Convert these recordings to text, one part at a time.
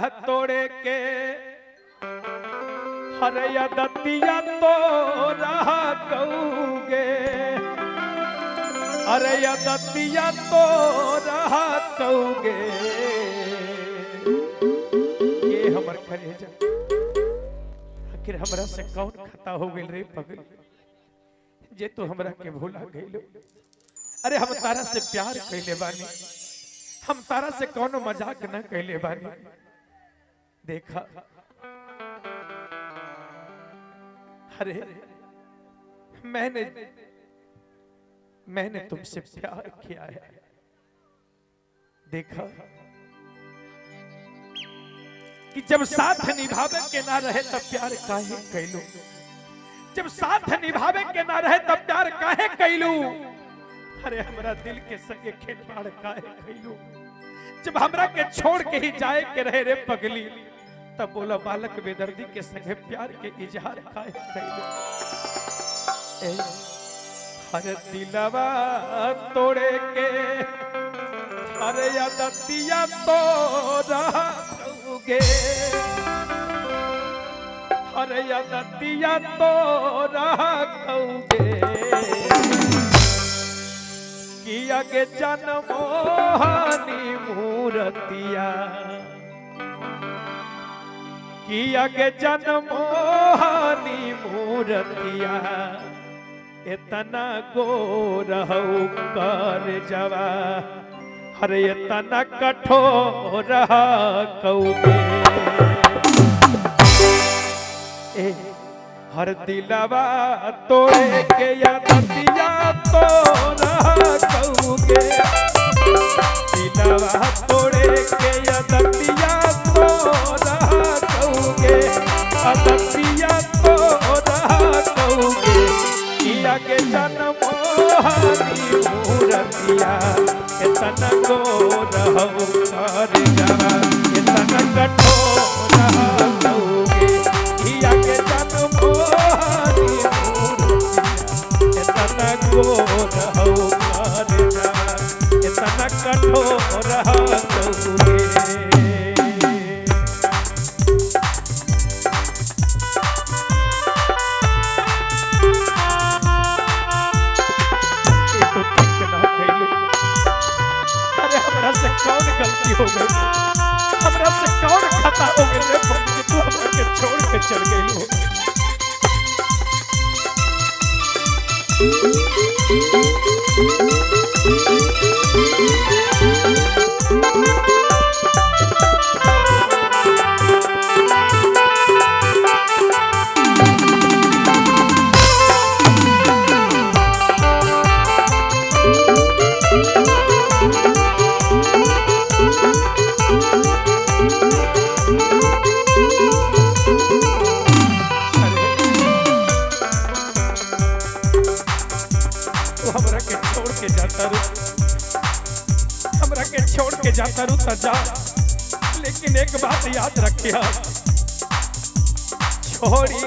तोड़े के हरया दतिया तो रहा कऊगे हरया दतिया तो रहा कऊगे ये हमर कलेजा आखिर हमरा से कौन खता हो गइल रे पगल जे तू हमरा के भूला गइलो। अरे हम तारा से प्यार कइले बानी हम तारा से कौनो मजाक न कइले बानी। देखा अरे मैंने तुमसे प्यार किया है। देखा कि जब साथ निभावे के ना रहे तब प्यार काहे कैलू जब साथ निभावे के ना रहे तब प्यार काहे कैलू। अरे हमरा दिल के संगे खिलवाड़ काहे कैलू जब हमरा के छोड़ के ही जाए के रहे रे पगली तब बोला बालक बेदर्दी के संगे प्यार के इजहार काहे कैलू। हर दिलवा तोड़े के अरे दतिया तो रहोगे अरे दतिया तो रहोगे किया के जनमोहनी मूर्तिया किया के जनमोहनी मूर्तिया इतना गोर हो कर जवा हरे इतना कठोर कऊगे हर दिलवा तोड़े के या दतिया तो कऊगे दिलवा तोड़े के या दतिया तो कऊगे दतिया तो कऊगे किया के जनमोहनी मूर्तिया इतना गोर हो कर जवा इतना कठोर कऊगे किया के जनमोहनी मूर्तिया इतना गोर हो कर जवा इतना कठोर कऊगे। कौन गलती हो गई हमरा से कौन खता हो गई रे कि तू हमरा के छोड़ के चल गई हो। हमरा के छोड़ के जाता रू त जा लेकिन एक बात याद रखिया छोड़ी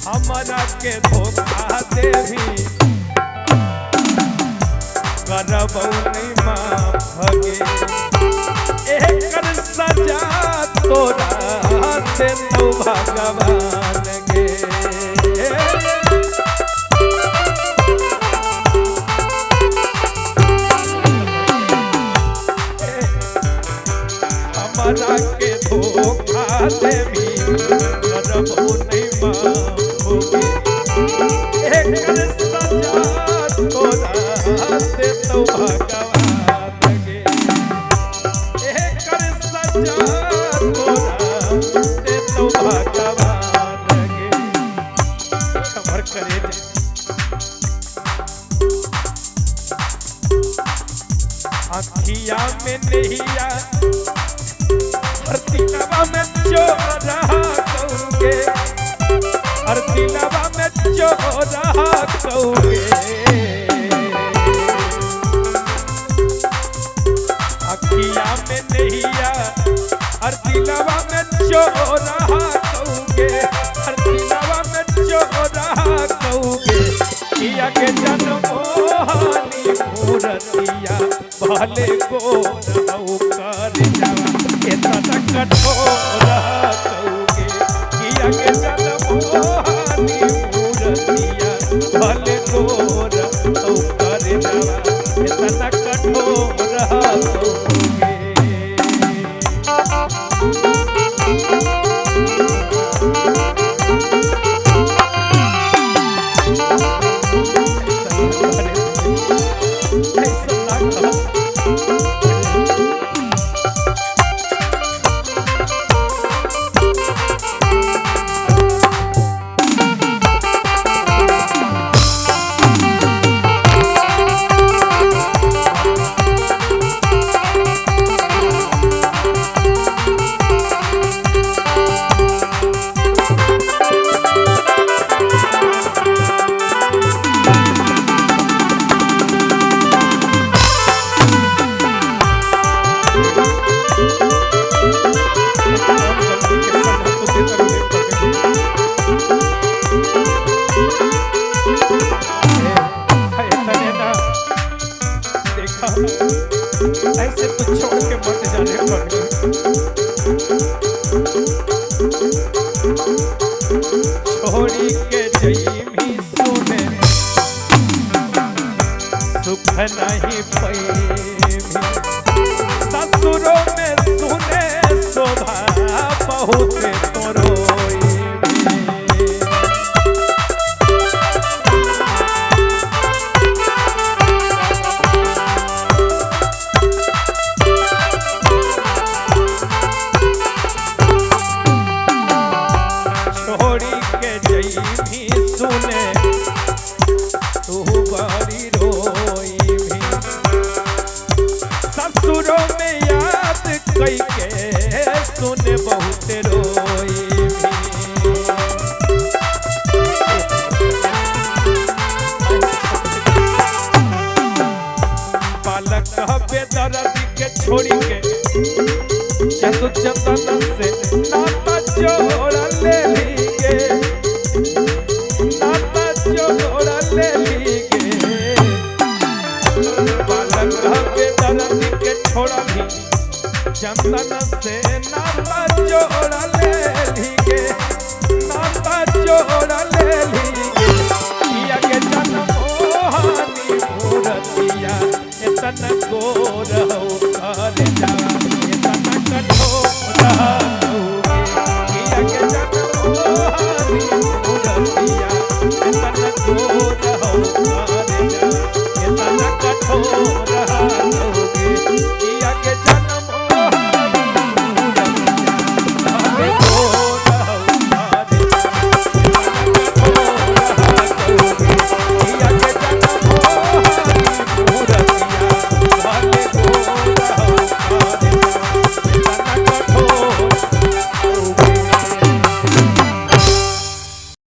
हमरा के धोखा देवी करबौ नहीं माफगे एकर सजा तोरा से तो भगवान गे हमरा के धोखा देवी करबौ नहीं माफगे एकर सजा तोरा से तो भगवान गे एकर सजा तोरा से तो भगवान गे। खबर करे अखिया में नहिया हर दिलवा में चोरा कऊगे हर दिलवा में चोरा कऊगे अखिया में नहिया हर दिलवा में चोरा कऊगे हर दिलवा में चोरा कऊगे किया के जनमोहनी मूर्तिया भले गोर कर जावा इतना कठोर कहोगे किया के जन्म हानि मूर्तिया भले गोर कर जावा इतना कठोर कहोगे ऐसे तो छोड़ के मत जाने पड़े छोड़ी के जईमी सुने सुख नहीं पैमी ससुरों में सुने शोभा बहुत तोरोई सुने तू बड़ी रोई भी ससुरों में याद कई के सुने बहुत रोई भी बालक बेदर्दी के छोड़ी के जतन से नाता जोड़ ले लीगे ले लीगे बालक के दर्द के छोड़ा भी चंदन से नाता जोड़ ले लीगे नाता जोड़ ले लीगे